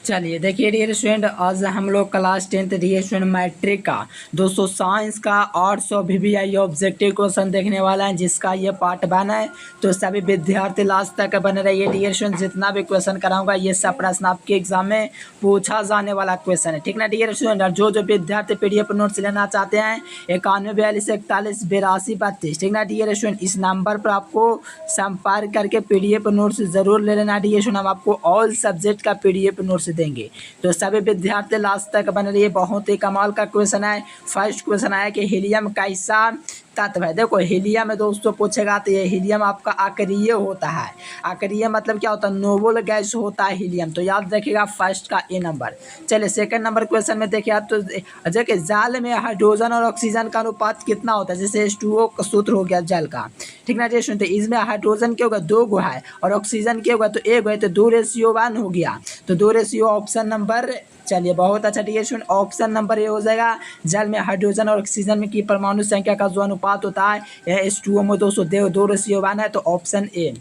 चलिए देखिए dear student, आज हम लोग class 10th dear student matric का दोस्तों साइंस का 800 VVI ऑब्जेक्टिव क्वेश्चन देखने वाला है, जिसका ये पार्ट 1 है। तो सभी विद्यार्थी लास्ट तक बने रहिए डियर स्टूडेंट। जितना भी क्वेश्चन कराऊंगा ये सब प्रश्न आपके एग्जाम में पूछा जाने वाला क्वेश्चन है, ठीक ना डियर स्टूडेंट। और जो विद्यार्थी PDF नोट्स लेना चाहते हैं 91424182 ठीक ना डियर स्टूडेंट, इस नंबर पर आपको संपर्क करके PDF नोट्स जरूर ले लेना डियर स्टूडेंट। हम आपको ऑल सब्जेक्ट का PDF नोट्स देंगे। तो सभी विद्यार्थी लास्ट तक बन रही है, बहुत ही कमाल का क्वेश्चन है। फर्स्ट क्वेश्चन आया कि हीलियम कैसा तत्व है। देखो हीलियम में दोस्तों पूछेगा तो ये हीलियम आपका अक्रिय होता है। अक्रिय मतलब क्या होता है, नोबल गैस होता है हीलियम। तो याद रखिएगा फर्स्ट का ए नंबर। चलिए सेकंड नंबर क्वेश्चन में देखिए आप, तो देखिए जल में हाइड्रोजन और ऑक्सीजन का अनुपात कितना होता है। जैसे H2O का सूत्र हो गया जल का, ठीक ना जी सुनते। इसमें हाइड्रोजन क्या होगा, 2 गो है, और ऑक्सीजन क्या होगा तो 1 है, तो 2:1 हो गया। तो 2:, ऑप्शन नंबर, चलिए बहुत अच्छा ठीक है सुन, ऑप्शन नंबर ए हो जाएगा। जल में हाइड्रोजन और ऑक्सीजन में की परमाणु संख्या का जो अनुपात होता है यह H2O में 2:1 है। तो ऑप्शन ए।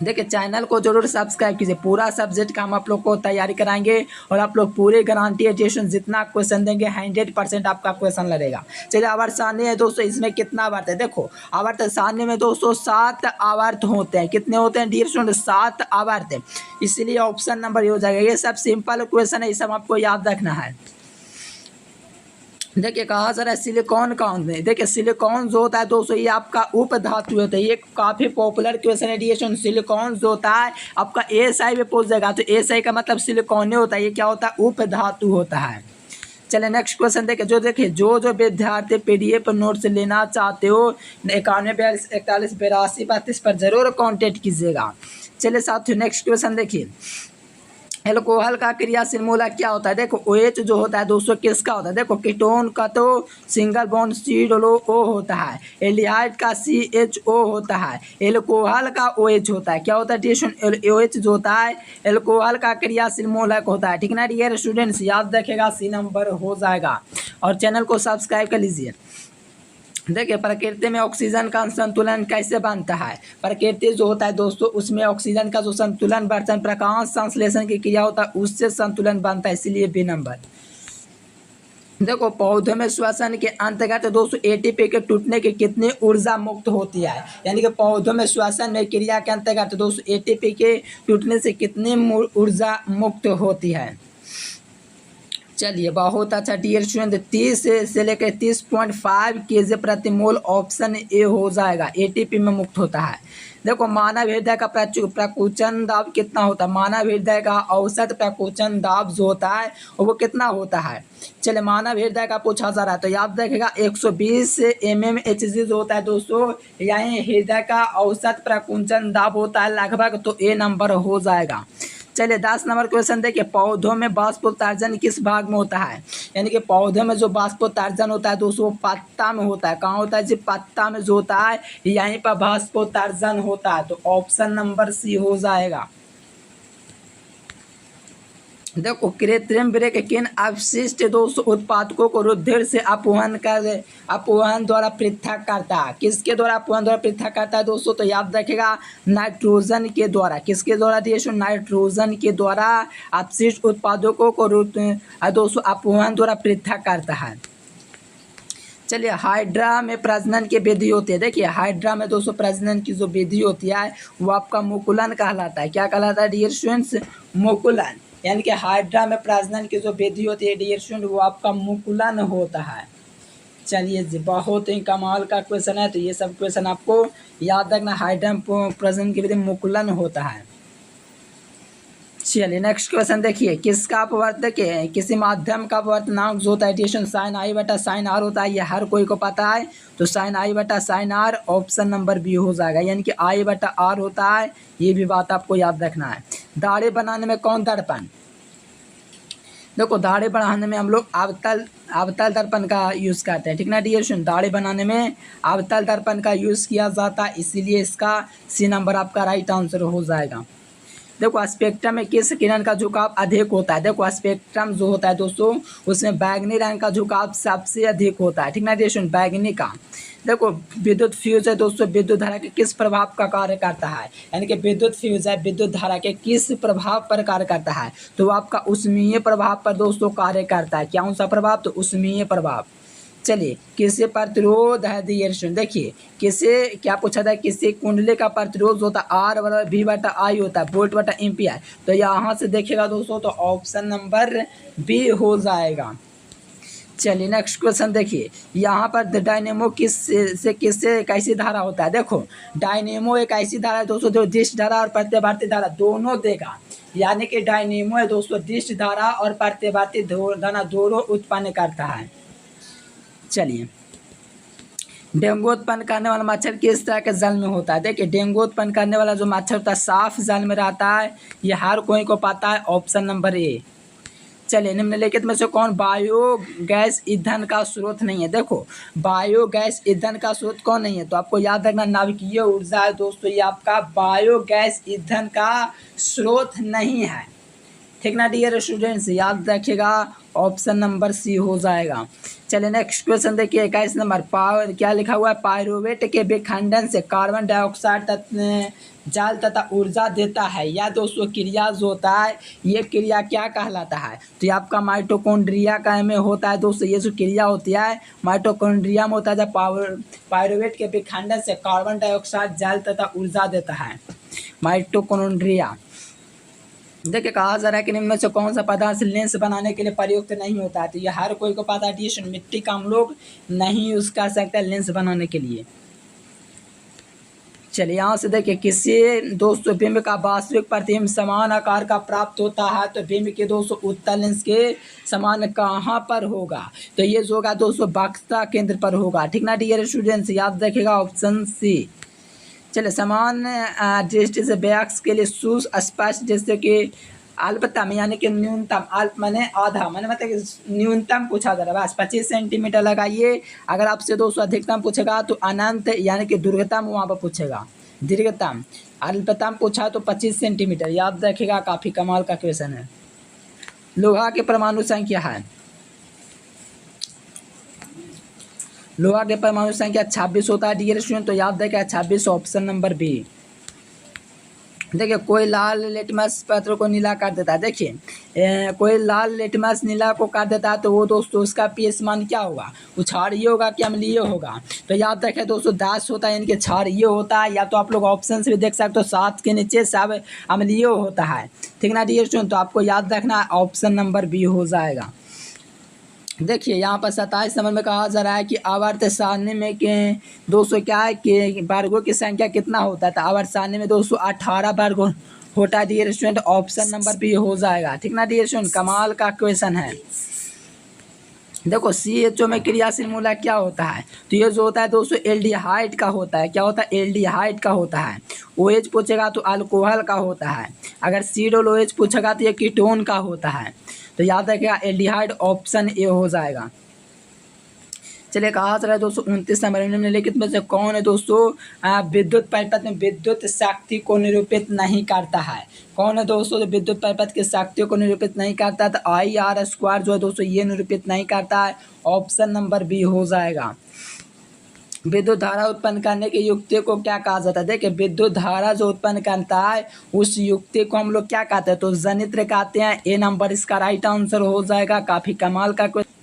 देखिए चैनल को जरूर सब्सक्राइब कीजिए, पूरा सब्जेक्ट का हम आप लोग को तैयारी कराएंगे और आप लोग पूरे गारंटी एजुकेशन जितना क्वेश्चन देंगे 100% आपका क्वेश्चन लड़ेगा। चलिए आवर्त सारणी है दोस्तों, इसमें कितना आवर्त है। देखो आवर्त सारणी में दोस्तों 7 आवर्त होते हैं। कितने होते हैं डियर स्टूडेंट, 7 आवर्त है। इसलिए ऑप्शन नंबर ये हो जाएगा। ये सब सिंपल क्वेश्चन है, ये सब आपको याद रखना है। देखिए कहा जा रहा है सिलिकॉन कौन है। देखिए सिलिकॉन जो होता है दोस्तों ये आपका उप धातु होता है। ये काफ़ी पॉपुलर क्वेश्चन है डियर। सिलिकॉन जो होता है आपका SI में पूछ जाएगा, तो SI का मतलब सिलिकॉन होता है। ये क्या होता है, उप धातु होता है। चलिए नेक्स्ट क्वेश्चन देखिए, जो विद्यार्थी PDF नोट्स लेना चाहते हो 91424182 पर जरूर कॉन्टेक्ट कीजिएगा। चलिए साथियों नेक्स्ट क्वेश्चन देखिए, एल्कोहल का क्रियाशील मूलक क्या होता है। देखो OH जो होता है दोस्तों किसका होता है। देखो कीटोन का तो सिंगल बॉन्ड COO होता है। एल्डिहाइड का CHO होता है। एल्कोहल का OH होता है। क्या होता है डियर, OH जो होता है एल्कोहल का क्रियाशील मूलक होता है, ठीक ना डियर स्टूडेंट्स। याद रखेगा, C नंबर हो जाएगा। और चैनल को सब्सक्राइब कर लीजिए। देखिए प्रकृति में ऑक्सीजन का संतुलन कैसे बनता है। प्रकृति जो होता है दोस्तों उसमें ऑक्सीजन का जो संतुलन बढ़ता है, प्रकाश संश्लेषण की क्रिया होता है, उससे संतुलन बनता है, इसलिए B नंबर। देखो पौधों में श्वसन के अंतर्गत दोस्तों ATP के टूटने की कितनी ऊर्जा मुक्त होती है। यानी कि पौधों में श्वसन में क्रिया के अंतर्गत दोस्तों ATP के टूटने से कितनी ऊर्जा मुक्त होती है। चलिए बहुत अच्छा डियर स्टूडेंट, 30 से लेकर 30.5 kg प्रति मोल ऑप्शन ए हो जाएगा। ATP में मुक्त होता है। देखो मानव हृदय का प्रकुचन दाब कितना होता है। मानव हृदय का औसत प्रकुचन दाब जो होता है वो कितना होता है। चलिए मानव हृदय का पूछा जा रहा है, तो याद रखेगा 120 mmHg जो होता है दोस्तों, यही हृदय का औसत प्रकुचन दाब होता है लगभग। तो A नंबर हो जाएगा। चलिए 10 नंबर क्वेश्चन देखिए, पौधों में बाष्पोत्सर्जन किस भाग में होता है। यानी कि पौधों में जो बाष्पोत्सर्जन होता है दोस्तों पत्ता में होता है। कहाँ होता है जी, पत्ता में जो होता है यहीं पर बाष्पोत्सर्जन होता है। तो ऑप्शन नंबर C हो जाएगा। देखो कृत्रिम ब्रेक किन अवशिष्ट दोस्तों उत्पादकों को रुधिर से अपवहन द्वारा पृथक करता है। किसके द्वारा अपवहन द्वारा पृथक करता है दोस्तों, तो याद रखेगा नाइट्रोजन के द्वारा। किसके द्वारा दिए, नाइट्रोजन के द्वारा अवशिष्ट उत्पादकों को दोस्तों अपवहन द्वारा पृथक करता है। चलिए हाइड्रा में प्रजनन की विधि होती है। देखिए हाइड्रा में दोस्तों प्रजनन की जो विधि होती है वो आपका मुकुलन कहलाता है। क्या कहलाता है डियर स्टूडेंट्स, मुकुलन। यानी कि हाइड्रा में प्रजनन की जो विधि होती है डियर स्टूडेंट वो आपका मुकुलन होता है। चलिए जी बहुत ही कमाल का क्वेश्चन है, तो ये सब क्वेश्चन आपको याद रखना। हाइड्रा में प्रजनन की विधि मुकुलन होता है। चलिए नेक्स्ट क्वेश्चन देखिए, किसका अपवर्त, देखिए किसी माध्यम का अपवर्तनांक जो होता है डिशन sin I/sin R होता है। ये हर कोई को पता है। तो sin I/sin R option number B हो जाएगा। यानी कि I/R होता है, ये भी बात आपको याद रखना है। दाढ़ी बनाने में कौन दर्पण, देखो दाढ़ी बनाने में हम लोग अवतल दर्पण का यूज़ करते हैं, ठीक ना डियर स्टूडेंट। दाढ़ी बनाने में अवतल दर्पण का यूज़ किया जाता है, इसीलिए इसका C नंबर आपका राइट आंसर हो जाएगा। देखो स्पेक्ट्रम में किस किरण का झुकाव अधिक होता है। देखो स्पेक्ट्रम जो होता है दोस्तों उसमें बैगनी रंग का झुकाव सबसे अधिक होता है, ठीक ना डियर, बैगनी का। देखो विद्युत फ्यूज है दोस्तों, विद्युत धारा के किस प्रभाव का कार्य करता है, यानी कि विद्युत फ्यूज है विद्युत धारा के किस प्रभाव पर कार्य करता है, तो आपका उष्मीय प्रभाव पर दोस्तों कार्य करता है। क्या सा प्रभाव, तो उष्मीय प्रभाव। चलिए किसे प्रतिरोध है डियर स्टूडेंट, देखिए किसे क्या पूछा था, किसी कुंडली का प्रतिरोध होता है आर बराबर वी बटा आई होता है, वोल्ट बटा एम्पियर। तो यहाँ से देखिएगा दोस्तों तो ऑप्शन नंबर बी हो जाएगा। चलिए नेक्स्ट क्वेश्चन देखिए, यहाँ पर डायनेमो किससे कैसी धारा होता है। देखो डायनेमो एक ऐसी धारा है दोस्तों जो दिश धारा और प्रतिवर्ती धारा दोनों देगा, यानी कि डायनेमो है दोस्तों दिश धारा और प्रतिवर्ती धारा दोनों उत्पन्न करता है। चलिए डेंगू उत्पन्न करने वाला मच्छर किस तरह के जल में होता है। देखिए डेंगू उत्पन्न करने वाला जो मच्छर होता है साफ जल में रहता है, ये हर कोई को पता है, ऑप्शन नंबर ए। चलिए निम्नलिखित में से कौन बायोगैस ईंधन का स्रोत नहीं है। देखो बायोगैस ईंधन का स्रोत कौन नहीं है, तो आपको याद रखना नाभिकीय ऊर्जा है दोस्तों, ये आपका बायोगैस ईंधन का स्रोत नहीं है, ठीक ना डियर स्टूडेंट्स, याद रखिएगा ऑप्शन नंबर सी हो जाएगा। चलिए नेक्स्ट क्वेश्चन देखिए 21 नंबर, पावर क्या लिखा हुआ है, पायरुवेट के विखंडन से कार्बन डाइऑक्साइड जल तथा ऊर्जा देता है। या दोस्तों क्रिया जो होता है ये क्रिया क्या कहलाता है, तो ये आपका माइटोकॉन्ड्रिया का में होता है दोस्तों, ये जो क्रिया होती है माइटोकॉन्ड्रिया में होता है, जब पायरुवेट के विखंडन से कार्बन डाइऑक्साइड जल तथा ऊर्जा देता है, माइटोकॉन्ड्रिया। देखिए कहा जा रहा है कि निम्न में से कौन सा पदार्थ लेंस बनाने के लिए प्रयुक्त नहीं होता है, तो ये हर कोई को पता है, मिट्टी का हम लोग नहीं यूज कर सकते लेंस बनाने के लिए। चलिए यहाँ से देखिए किसी दोस्तों बिंब का वास्तविक प्रतिबिंब समान आकार का प्राप्त होता है, तो बिंब के दोस्तों उत्तल लेंस के समान कहाँ पर होगा, तो ये जो होगा दोस्तों वक्रता केंद्र पर होगा, ठीक ना डियर स्टूडेंट्स, याद रखेगा ऑप्शन सी। चलिए समान दृष्टि से व्यास के लिए सुस्पष्ट जैसे कि अल्पतम यानी कि न्यूनतम, अल्प माने आधा, माने मतलब कि न्यूनतम पूछा जा रहा है बस 25 सेंटीमीटर लगाइए। अगर आपसे दोस्तों अधिकतम पूछेगा तो अनंत यानी कि दुर्गतम वहाँ पर पूछेगा, दीर्घतम। अल्पतम पूछा तो 25 सेंटीमीटर, याद रखिएगा, काफ़ी कमाल का क्वेश्चन है। लोहा के परमाणु संख्या है, लोहा के परमाणु संख्या 26 होता है डियर स्टूडेंट, तो याद रखेगा 26 ऑप्शन नंबर बी। देखिए कोई लाल लिटमस पत्र को नीला कर देता है, देखिए कोई लाल लिटमस नीला को कर देता है तो वो दोस्तों उसका पीएच मान क्या होगा, वो क्षारीय होगा कि अम्लीय होगा, तो याद रखें दोस्तों 10 होता है यानी कि क्षारीय होता है, या तो आप लोग ऑप्शन से भी देख सकते हो 7 के नीचे सब अम्लीय होता है, ठीक ना डियर स्टूडेंट, तो आपको याद रखना ऑप्शन नंबर बी हो जाएगा। देखिए यहाँ पर 27 नंबर में कहा जा रहा है कि आवर्त सारणी में के 200 क्या है कि वर्गों की संख्या कितना होता है, तो आवर्त सारणी में 218 वर्ग होता है dear student, option number B हो जाएगा, ठीक ना डियर स्टूडेंट, कमाल का क्वेश्चन है। देखो CHO में क्रियाशील मूलक क्या होता है, तो ये जो होता है दोस्तों एल्डिहाइड का होता है, क्या होता है एल्डिहाइड का होता है। OH पूछेगा तो अल्कोहल का होता है, अगर COOH पूछेगा तो ये कीटोन का होता है, तो याद रखिएगा एल्डिहाइड ऑप्शन ए हो जाएगा। चलिए कहा जा रहा है दोस्तों 29 नंबर निम्नलिखित में से कौन है दोस्तों विद्युत परिपथ में विद्युत शक्ति को निरूपित नहीं करता है, कौन है दोस्तों जो विद्युत परिपथ की शक्तियों को निरूपित नहीं करता है, तो IR² जो है दोस्तों ये निरूपित नहीं करता है, ऑप्शन नंबर बी हो जाएगा। विद्युत धारा उत्पन्न करने की युक्ति को क्या कहा जाता है, देखिए विद्युत धारा जो उत्पन्न करता है उस युक्ति को हम लोग क्या कहते हैं, तो जनित्र कहते हैं, ए नंबर इसका राइट आंसर हो जाएगा, काफी कमाल का क्वेश्चन।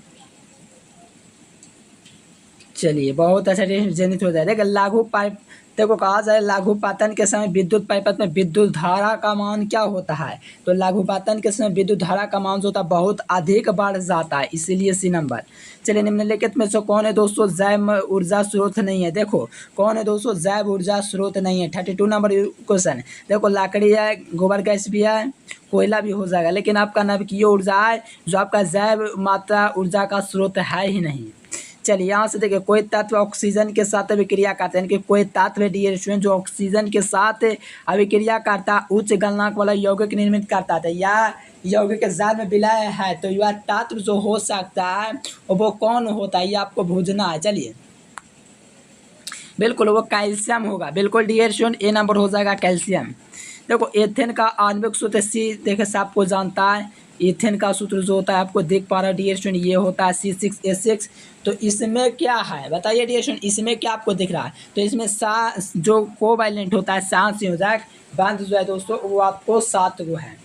चलिए बहुत अच्छा जनित्र हो जाएगा। देखिए लागू पाइप, देखो कहा जाए लघुपातन के समय विद्युत परिपथ में विद्युत धारा का मान क्या होता है, तो लघुपातन के समय विद्युत धारा का मान जो होता है बहुत अधिक बढ़ जाता है, इसीलिए सी नंबर। चलिए निम्नलिखित में से कौन है दोस्तों जैव ऊर्जा स्रोत नहीं है, देखो कौन है दोस्तों जैव ऊर्जा स्रोत नहीं है। 32 नंबर क्वेश्चन, देखो लकड़ी है, गोबर गैस भी है, कोयला भी हो जाएगा, लेकिन आपका नवकीय ऊर्जा है जो आपका जैव मात्रा ऊर्जा का स्रोत है ही नहीं। चलिए यहाँ से देखिए कोई तत्व ऑक्सीजन के साथ अभिक्रिया करते हैं, कि कोई तत्व डियर स्टूडेंट जो ऑक्सीजन के साथ अभिक्रिया करता उच्च गलनांक वाला यौगिक निर्मित करता था, या यौगिक जल में विलय है, तो यह तत्व जो हो सकता है वो कौन होता है, ये आपको भूजना है। चलिए बिल्कुल वो कैल्शियम होगा, बिल्कुल डियर स्टूडेंट ए नंबर हो जाएगा कैल्शियम। देखो एथेन का आणविक सूत्र सी, देखे सबको जानता है। एथेन का सूत्र जो होता है आपको देख पा रहा है डियर स्टूडेंट, ये होता है C6H6। तो इसमें क्या है बताइए डियर स्टूडेंट, इसमें क्या आपको दिख रहा है? तो इसमें जो कोवैलेंट होता है साथ संयोजक बंध जो है दोस्तों वो आपको 7 गो है।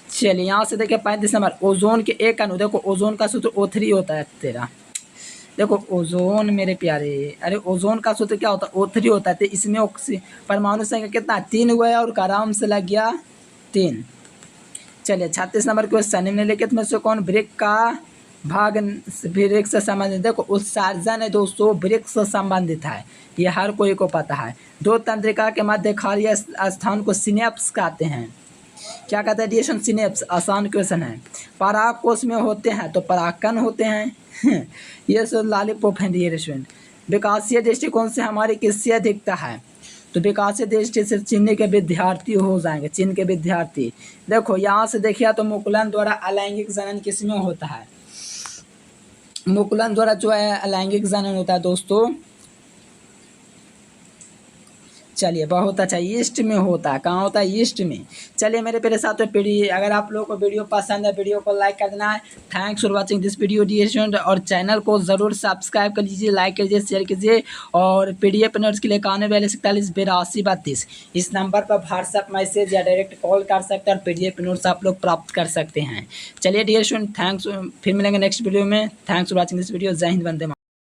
चलिए यहाँ से देखिए 35 नंबर, ओजोन के एक अणु, देखो ओजोन का सूत्र O3 होता है तेरा। देखो ओजोन मेरे प्यारे, अरे ओजोन का सूत्र क्या होता है? O3 होता है। तो इसमें परमाणु संख्या कितना 3 हुआ है और आराम से लग गया 3। चलिए 36 नंबर क्वेश्चन, निम्नलिखित में से कौन वृक्क का भाग वृक्क से संबंधित? देखो उत्सर्जन है दोस्तों वृक्क से संबंधित है, ये हर कोई को पता है। दो तंत्रिका के मध्य खाली स्थान को सिनेप्स कहते हैं। क्या कहते हैं डिएशन? सिनेप्स। आसान क्वेश्चन है। पराग कोष में होते हैं तो परागकण होते हैं ये सब लॉलीपॉप है डिएशन। विकासीय दृष्टिकोण से हमारी किससे अधिकता है? तो विकासीय दृष्टि से चीन के विद्यार्थी हो जाएंगे, चीन के विद्यार्थी। देखो यहाँ से देखिए तो मुकुलन द्वारा अलैंगिक जनन किसमें होता है? मुकुलन द्वारा जो है अलैंगिक जनन होता है दोस्तों, चलिए बहुत अच्छा, ईस्ट में होता है। कहाँ होता है? ईस्ट में। चलिए मेरे प्यारे साथियों पीढ़ी, अगर आप लोगों को वीडियो पसंद है वीडियो को लाइक कर देना है। Thanks for watching this video dear student, और चैनल को ज़रूर सब्सक्राइब कर लीजिए, लाइक कीजिए, शेयर कीजिए। और PDF नोट्स के लिए 9142 इस नंबर पर व्हाट्सएप मैसेज या डायरेक्ट कॉल कर सकते हैं और PDF नोट्स आप लोग प्राप्त कर सकते हैं। चलिए डियर स्टूडेंट थैंक्स, फिर मिलेंगे नेक्स्ट वीडियो में। Thanks for watching this video. जय हिंद, वंदे मातरम।